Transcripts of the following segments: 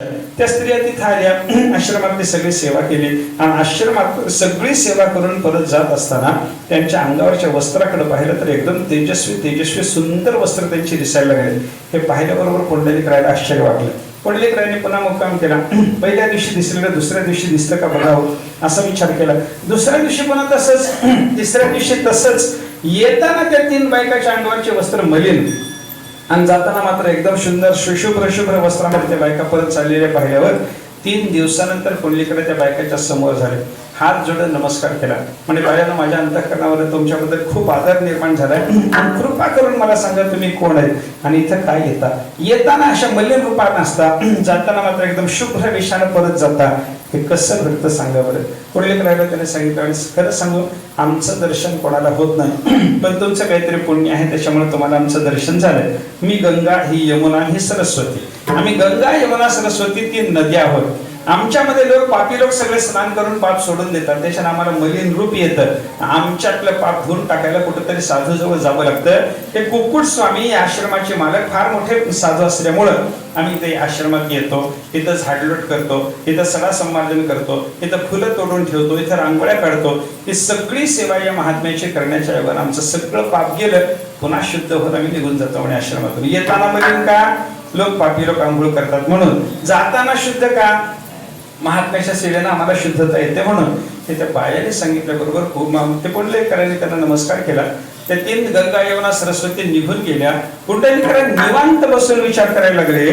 त्या स्त्रिया तिथे आल्या, आश्रमातली सगळी सेवा केली आणि आश्रमात सगळी सेवा करून परत जात असताना त्यांच्या अंगावरच्या वस्त्राकडे पाहिलं तर एकदम तेजस्वी तेजस्वी सुंदर वस्त्र त्यांची दिसायला लागले. हे पाहिल्याबरोबर पुंडलिकरायाला आश्चर्य वाटलं. पुंडलिकरायाने पुन्हा मुक्काम केला. पहिल्या दिवशी दिसलेलं दुसऱ्या दिवशी दिसतं का बघावं असा विचार केला. दुसऱ्या दिवशी पुन्हा तसंच, तिसऱ्या दिवशी तसंच. येताना त्या 3 बायकाच्या अंगावरचे वस्त्र मलिन आणि जाताना मात्र एकदम सुंदर शुभ्र वस्त्रामध्ये त्या बायका परत चाललेल्या पाहिल्यावर 3 दिवसानंतर पुंडलिकराय त्या बायकाच्या समोर झाले. हात जोडून नमस्कार केला. म्हणजे बाळांनो, माझ्या अंतःकरणावर तुमच्याबद्दल खूप आदर निर्माण झालाय. कृपा करून मला सांगा तुम्ही कोण आहे आणि इथं काय येता. येताना अशा मलिन रूपात नसता, जाताना मात्र एकदम शुभ्र वेशानं परत जाता. हे कसं घडतं सांगा बरं. पुंडलिकरायला त्याने सांगितलं, आणि खरं सांगू आमचं दर्शन कोणाला होत नाही, पण तुमचं काहीतरी पुण्य आहे त्याच्यामुळे तुम्हाला आमचं दर्शन झालंय. मी गंगा, ही यमुना, ही सरस्वती. आम्ही गंगा यमुना सरस्वती 3 नद्या आहोत. आमच्यामध्ये पापी लोक सगळे स्नान करून पाप सोडून देतात, त्याच्यानं आम्हाला मलिन रूप येतं. आमच्यातलं पाप धुवून टाकायला कुठेतरी साधू जवळ जावं लागतं. हे कुक्कुट स्वामी आश्रमाचे मालक फार मोठे साधू असल्यामुळं आम्ही इथे आश्रमात येतो, इथं झाडलोट करतो, इथं सडा संवर्धन करतो, इथं फुलं तोडून ठेवतो, इथं रांगोळ्या काढतो. ही सगळी सेवा या महात्म्याची करण्याच्या ऐवजी आमचं सगळं पाप गेलं, पुन्हा शुद्ध होऊन आम्ही निघून जातो म्हणे आश्रमातून. येताना मलिन का? लोक पापी लोक आंघोळ करतात म्हणून. जाताना शुद्ध का? महात्म्याच्या सेवेनं आम्हाला शुद्धता येते म्हणून. हे त्या बायाने सांगितल्याबरोबर खूप ते पुंडलिकरायाने त्यांना नमस्कार केला. त्या 3 गंगा यमुना सरस्वती निघून गेल्या. पुंडलिकराय निवांत बसून विचार करायला लागले,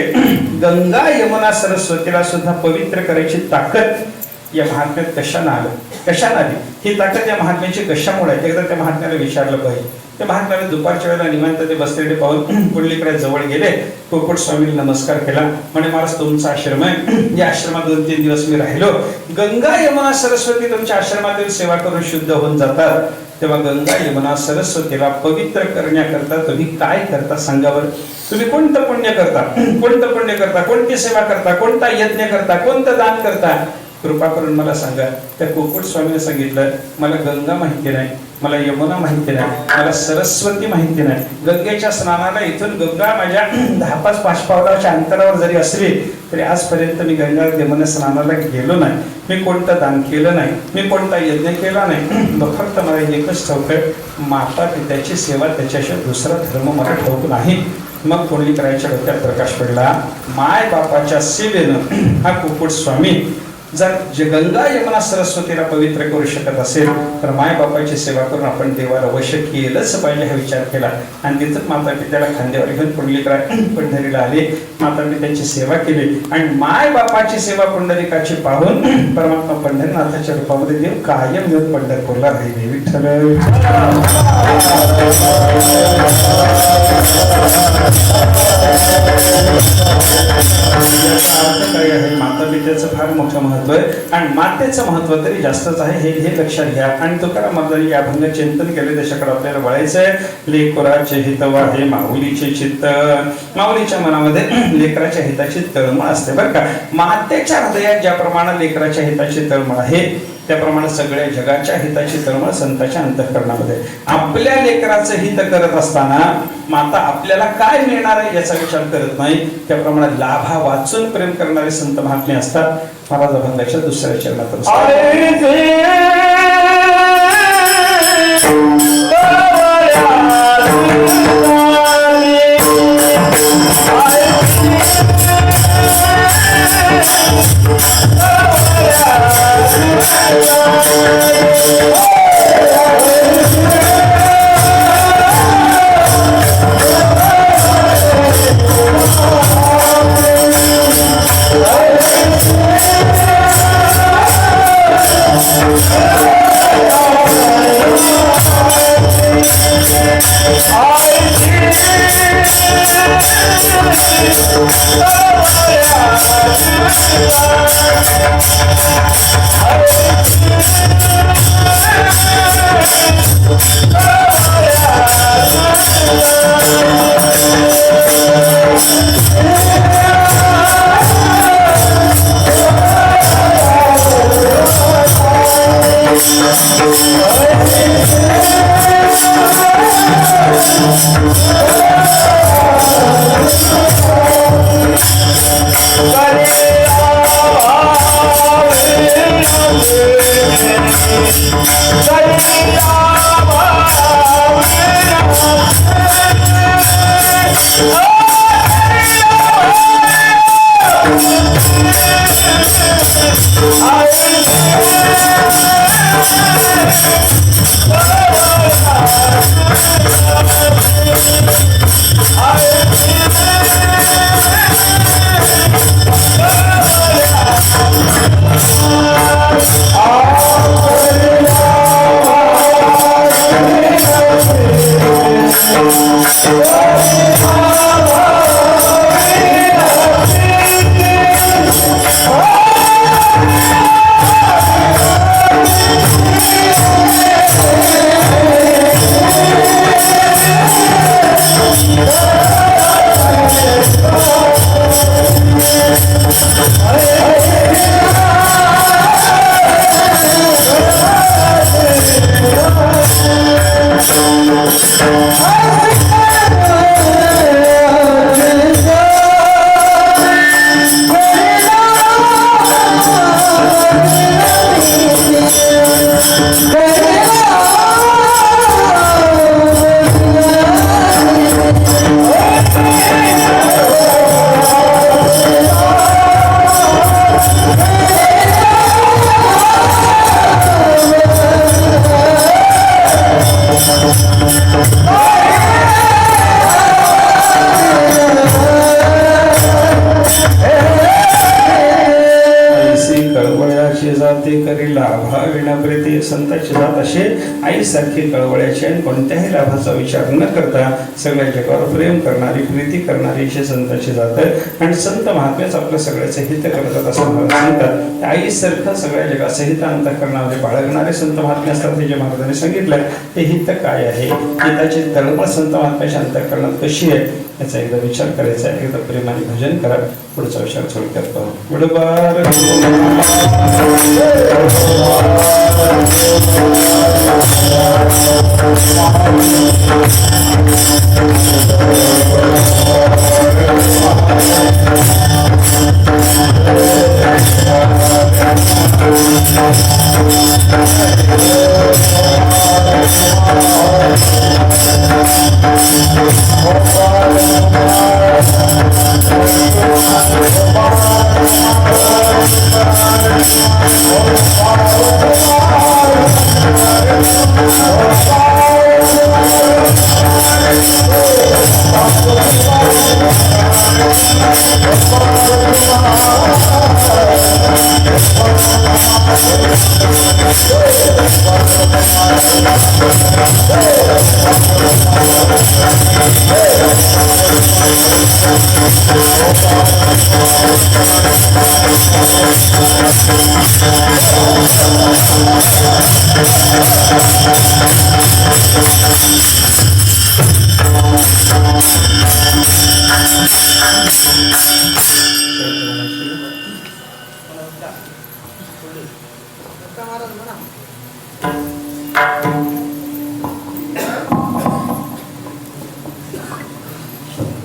गंगा यमुना सरस्वतीला सुद्धा पवित्र करायची ताकद या महात्म्यात कशानं आली? ही ताकद या महात्म्याची कशामुळे आहे? एकदा त्या महात्म्याला विचारलं पाहिजे. त्या महात्म्याने दुपारच्या वेळेला निवांत ते बसलेले पाहून पुंडलिकराय जवळ गेले, कुक्कुट स्वामीला नमस्कार केला. म्हणे, महाराज तुमचा आश्रम आहे, या आश्रमात 2-3 दिवस मी राहिलो. गंगा यमुना सरस्वती तुमच्या आश्रमातील सेवा करून शुद्ध होऊन जातात. तेव्हा गंगा यमुना सरस्वतीला पवित्र करण्याकरता तुम्ही काय करता सांगा बरं. तुम्ही कोणतं पुण्य करता, कोणती सेवा करता, कोणता यज्ञ करता, कोणतं दान करता, कृपा करून मला सांगा. त्या कुक्कुट स्वामीने सांगितलं, मला गंगा माहिती नाही, मला यमुना माहिती नाही, मला सरस्वती माहिती नाही. गंगेच्या स्नानाला इथून गंगा माझ्या 10-5 पावलाच्या अंतरावर जरी असली तरी आजपर्यंत मी गंगा यमुना स्नानाला गेलो नाही. मी कोणतं दान केलं नाही, मी कोणता यज्ञ केला नाही. फक्त मला एकच ठाऊक आहे, माता पित्याची सेवा, त्याच्याशिवाय दुसरा धर्म मला ठाऊक नाही. मग पुंडलिकरायाच्या डोक्यात प्रकाश पडला. माय बापाच्या सेवेनं हा कुक्कुट स्वामी जर गंगा यमुना सरस्वतीला पवित्र करू शकत असेल तर माय बापाची सेवा करून आपण देवाला अवश्य केलंच पाहिजे हा विचार केला. आणि तिथं माता पित्याला खांद्यावर घेऊन पुंडलिकराय पंढरीला आले. माता पित्याची सेवा केली आणि माय बापाची सेवा पुंडलिकाची पाहून परमात्मा पंढरीनाथाच्या रूपामध्ये देव कायम येऊन पंढरपूरला राहिले. विठ्ठल माता पित्याचं फार मोठं महत्व आहे आणि मातेचं महत्व तरी जास्तच आहे, हे लक्षात घ्या. आणि तुकाराम महाराजांनी या अभंग चिंतन केले, त्याच्याकडे आपल्याला वळायचंय. लेकराचे हितव आहे माऊलीचे चित्त. माऊलीच्या मनामध्ये लेकराच्या हिताची तळमळ असते बरं का. मातेच्या हृदयात ज्याप्रमाणे लेकराच्या हिताची तळमळ आहे त्याप्रमाणे सगळ्या जगाच्या हिताची तळमळ संतांच्या अंतःकरणामध्ये. आपल्या लेकराचं हित करत असताना माता आपल्याला काय मिळणार आहे याचा विचार करत नाही. त्याप्रमाणे लाभा वाचून प्रेम करणारे संत महात्मे असतात. महाराज अभंगाच्या 2ऱ्या चरणात संतांची जात असे आईसारखी कळवळ्याची आणि कोणत्याही लाभाचा विचार न करता सगळ्या जगावर प्रेम करणारी प्रीती करणारी अशी संतांची जात आहे. आणि संत महात्मेच आपलं सगळ्याचं हित करतात असं मला सांगतात. आईसारखं सगळ्या जगाचं हित अंतःकरणामध्ये बाळगणारे संत महात्मे असतात. ते जे महाराजांनी सांगितलंय ते हित काय आहे, हिताची तळमळ संत महात्म्याच्या अंतःकरणात कशी आहे याचा एकदा विचार करायचा आहे. एकदा प्रेमाने भजन करा. पुढचा विचार थोडक्यात पाहू. गुडबार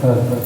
Oh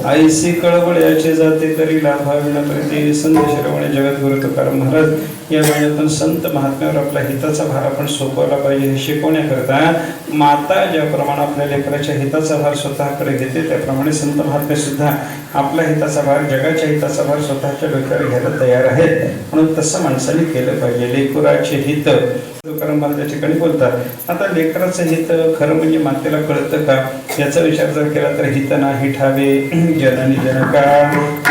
आईसी कळवळ्याचे जाते तरी लाभाविना प्रति संत शिरोमणी जगद्गुरु तुकाराम महाराज या वेळेतून संत महात्म्यावर आपल्या हिताचा भार आपण सोपवला पाहिजे हे शिकवण्याकरता माता ज्याप्रमाणे आपल्या लेकराच्या हिताचा भार स्वतःकडे घेते त्याप्रमाणे संत महात्मे सुद्धा आपल्या हिताचा भार जगाच्या हिताचा भार स्वतःच्या डोक्यावर घ्यायला तयार आहेत. म्हणून तसं माणसाने केलं पाहिजे. लेकराचे हित तुकाराम महाराज या ठिकाणी बोलतात. आता लेकराचं हित खरं म्हणजे मातेला कळतं का याचा विचार जर केला तर हित नाही ठावे जननी जनका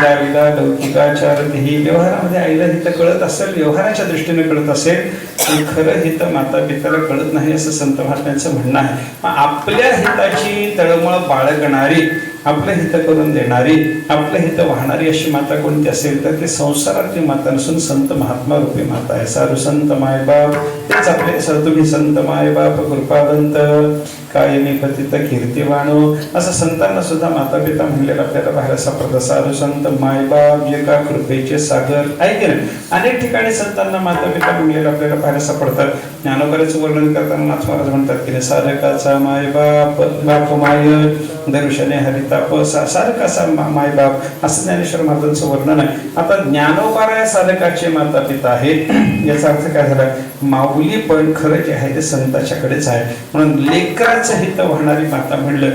लाविला लौकिकाचार ही व्यवहारामध्ये आईला हित कळत असेल व्यवहाराच्या दृष्टीने कळत असेल पण खरं हित माता पित्याला कळत नाही असं संत महात्म्यांचं म्हणणं आहे. आपल्या हिताची तळमळ बाळगणारी आपलं हित करून देणारी आपलं हित वाहणारी अशी माता कोणती असेल तर ती संसारातली माता नसून संत महात्मा रूपी माता आहे. साधू संत मायबाप तेच आपले तुम्ही संत मायबाप कृपावंत कायमी पतित कीर्तिवाणो असं संतांना सुद्धा माता पिता म्हणलेलं आपल्याला बाहेर सापडतं. साधू संत मायबाप जे का कृपेचे सागर आहे की नाही. अनेक ठिकाणी संतांना माता पिता म्हणलेलं आपल्याला बाहेर सापडतात. ज्ञानोबाचं वर्णन करताना नाथ महाराज म्हणतात की साधकाचा मायबाप बाप माय दर्शने हरिताप साधकाचा मायबाप असं ज्ञानेश्वर महाराजांचं वर्णन आहे. आता ज्ञानोबा साधकाचे माता पिता आहेत याचा अर्थ काय झाला माऊली पण खरं जे आहे ते संताच्याकडेच आहे. म्हणून लेकराचं हित वाहणारी माता म्हणलं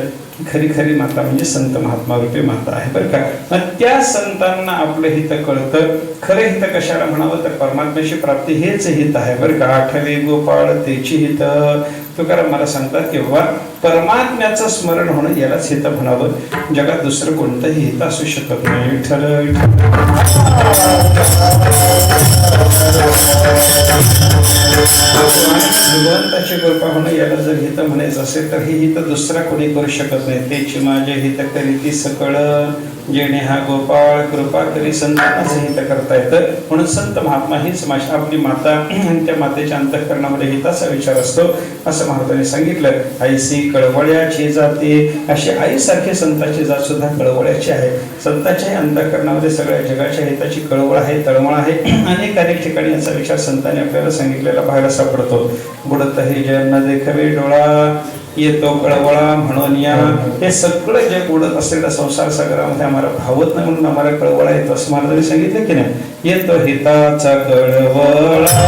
खरी खरी माता म्हणजे संत महात्मा रूपी माता आहे बरं का. मग त्या संतांना आपलं हित कळतं. खरे हित कशाला म्हणावं तर परमात्म्याची प्राप्ती हेच हित आहे बरं का. आठवे गोपाळ तेची हित तुकाराम मला सांगतात किंवा परमात्म्याचं स्मरण होणं यालाच हित म्हणावं. जगात दुसरं कोणतंही हित असू शकत नाही. विठ्ठल भगवंताची कृपा होणं याला जर हित म्हणायचं असेल तर ही हित दुसरा कोणी करू शकत नाही. तेची माझे हित करीती सकळ जेणे हा गोपाळ कृपा करी संतांनाच हित करता येतं. म्हणून संत महात्मा हीच आपली माता आणि त्या मातेच्या अंतःकरणामध्ये हिताचा विचार असतो असं महाराजांनी सांगितलं. आईसी कळवळ्याची जाते अशी आईसारखी संताची जात सुद्धा कळवळ्याची आहे. संताच्या अंतःकरणामध्ये सगळ्या जगाच्या हिताची कळवळ आहे तळमळ आहे. अनेक ठिकाणी याचा विचार संतांनी आपल्याला सांगितलेला पाहायला सापडतो. बुडत हे जन न देखवे डोळा येतो कळवळा म्हणून या हे सगळं जे उडत असलेल्या संसार सागरामध्ये आम्हाला भावत नाही म्हणून आम्हाला कळवळा येतो असं महाराजांनी सांगितलं की नाही. येतो हिताचा कळवळा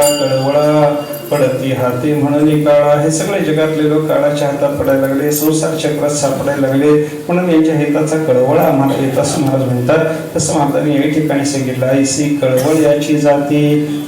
कळवळा पडती हाती म्हणून काळा. हे सगळे जगातले लोक काळाच्या हातात पडायला लागले, संसार चक्रात सापडायला लागले, म्हणून यांच्या हिताचा कळवळा आम्हाला येत असं महाराज म्हणतात. तसं महाराजांनी या ठिकाणी सांगितलं, ऐसी कळवळ याची जाती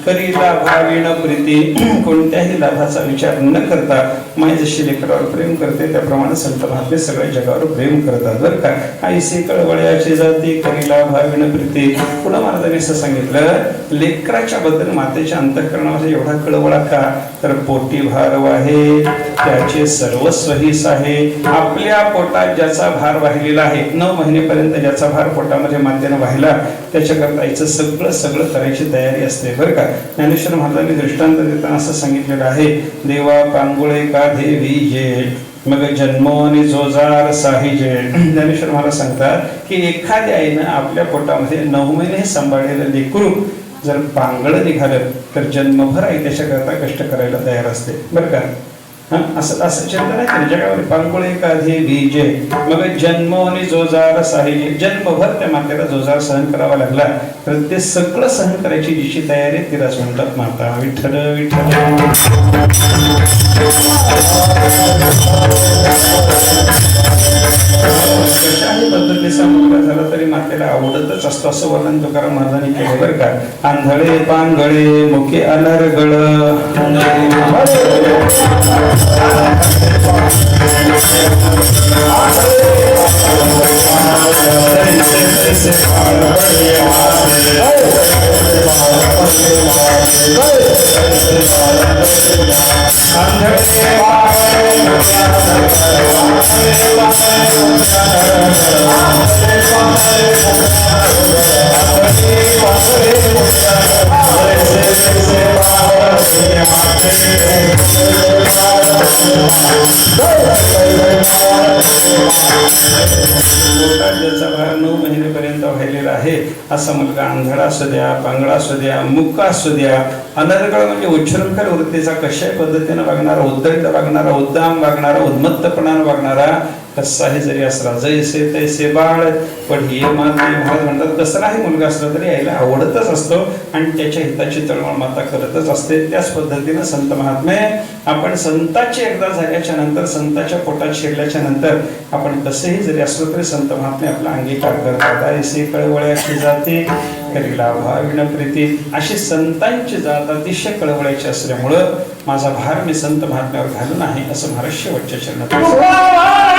करी लाभाविण प्रीती. कोणत्याही लाभाचा विचार न करता माय जशी लेकरावर प्रेम करते त्याप्रमाणे संत महात्मे सगळ्या जगावर प्रेम करतात बरं का. ऐसी कळवळ याची जाती करी लाभाविण प्रीती. पुन्हा महाराजांनी असं सांगितलं, लेकराच्या बद्दल मातेच्या अंतःकरणामध्ये एवढा कळवळा का, तर पोटी भार वाहे त्याचे सर्वस्व हिस आहे. आपल्या पोटात ज्याचा भार वाहिलेला आहे, 9 महिनेपर्यंत ज्याचा भार पोटामध्ये मातेने वाहिला, त्याच्याकरता आईचं सगळं सगळं करायची तयारी असते बरं का. ज्ञानेश्वर महाराजांनी दृष्टांत देताना असं सांगितलेलं आहे, देवा पांगुळे का देवी जे मग जन्मोनी जोजार साहिजे. ज्ञानेश्वर महाराज सांगतात की एखाद्या आईनं आपल्या पोटामध्ये 9 महिने सांभाळलेलं लेकरू जर पांगळ निघालं तर जन्मभर आई त्याच्याकरता कष्ट करायला तयार असते बरं का. असं चिंता नाही केलं, जगावर पांगुळे का देवी जे मग जन्मोनी जोजार साहिजे. जन्मभर त्या मातेला जोजार सहन करावा लागला, तर ते सगळं सहन करायची जिची तयारी तिलाच म्हणतात माता. विठ्ठल विठ्ठल. कशाही पद्धतीचा मुलगा झाला तरी मातेला आवडतच असतो असं वर्णन तुकाराम महाराजांनी केलं बरं का. आंधळे पांगळे मुखे अनर्गळ ज्याचा भार 9 महिनेपर्यंत वाहिलेला आहे असा मुलगा आंधळा असू द्या, पांगळा असू द्या, मुका असू द्या, अनर्गळ म्हणजे उच्छृंखल वृत्तीचा, कशाही पद्धतीने वागणारा, उद्धट वागणारा, उद्दाम वागणारा, उन्मत्तपणाने वागणारा कसाही जरी असला, जैसे तैसे बाळ. पण हे माते महाराज म्हणतात कसलाही मुलगा असला तरी आईला आवडतच असतो आणि त्याच्या हिताची तळमळ माता करतच असते. त्याच पद्धतीनं संत महात्मे आपण संताची एकदा झाल्याच्या नंतर, संताच्या पोटात शिरल्याच्या नंतर आपण कसेही जरी असलो तरी संत महात्मे आपला अंगीकार करतात. ऐसी कळवळ्याची जाती करी लाभाविण प्रीती. अशी संतांची जात अतिशय कळवळ्याची असल्यामुळं माझा भार मी संत महात्म्यावर घालून आहे असं महाराज शेवटच्या चरणात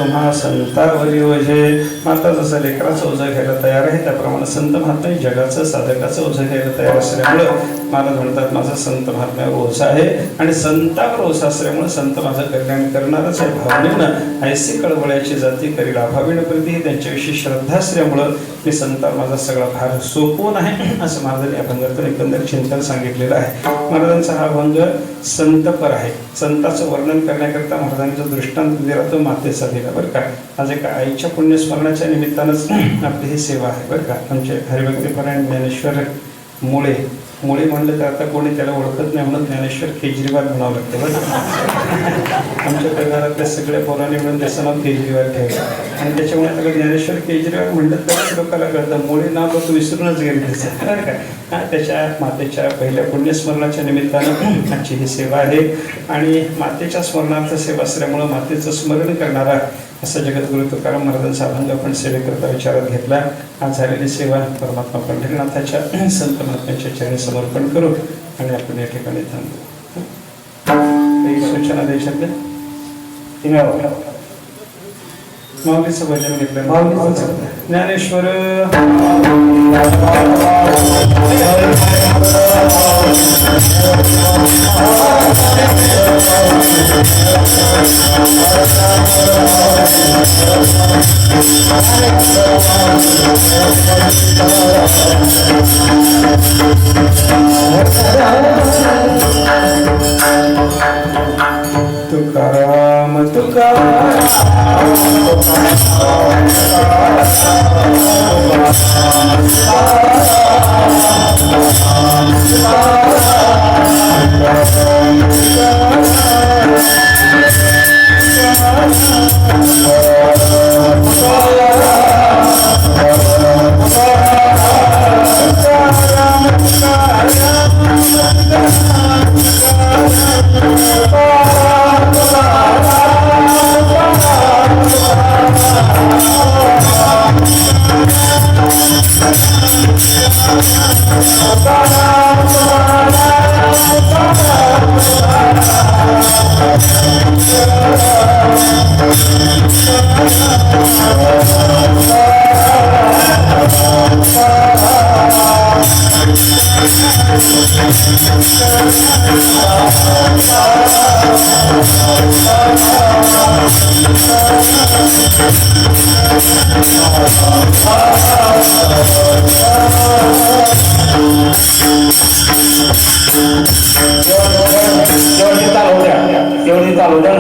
तुम्हा संतावरी ओझे. माता जसं लेकराचं ओझं घ्यायला तयार आहे त्याप्रमाणे संत महात्मे जगाचं साधकाचं ओझं घ्यायला तयार असल्यामुळं महाराज म्हणतात माझं संत महात्म्यावर ओझं आहे आणि संतावर ओझं असल्यामुळे संत माझं कल्याण करणारच आहे. भावनेनं ऐसे कळवळ्याची जाती करील अभावीन प्रती ही त्यांच्याविषयी श्रद्धा असल्यामुळं मी संतावर माझा सगळा भार सोपवून आहे असं महाराजांनी अभंगातून एकंदर चिंतन सांगितलेलं आहे. महाराजांचा हा अभंग संतपर आहे. संताचं वर्णन करण्याकरता महाराजांनी जो दृष्टांत दिला तो मातेचा दिला बरं का. आज एका आईच्या पुण्यस्मरणाच्या निमित्तानंच आपली ही सेवा आहे बरं का. आमचे हरिभक्तीपरायण ज्ञानेश्वर मुळे म्हणलं तर आता कोणी त्याला ओळखत नाही म्हणून ज्ञानेश्वर केजरीवाल म्हणावं लागतं बरं. आमच्या परिवारातल्या सगळ्या पोरांनी म्हणून त्याचं नाव केजरीवाल ठेवलं आणि त्याच्यामुळे आता ज्ञानेश्वर केजरीवाल म्हणलं तरच लोकांना कळतं. मुळे नाव लोक विसरूनच गेले त्याचं बरं का. त्याच्या मातेच्या पहिल्या पुण्यस्मरणाच्या निमित्तानं आजची ही सेवा आहे आणि मातेच्या स्मरणार्थ सेवा असल्यामुळं मातेचं स्मरण करणारा असा जगद्गुरु तुकाराम महाराजांचा अभंग आपण सेवेकरता विचारात घेतला. आज झालेली सेवा परमात्मा पंढरीनाथाच्या संत महात्म्यांच्या चरणी समर्पण करू आणि आपण या ठिकाणी थांबू. काही सूचना द्यायच्या माऊलीचं भजन घेतलं. ज्ञानेश्वर तुकाराम तुकाराम एवढी चालू द्या.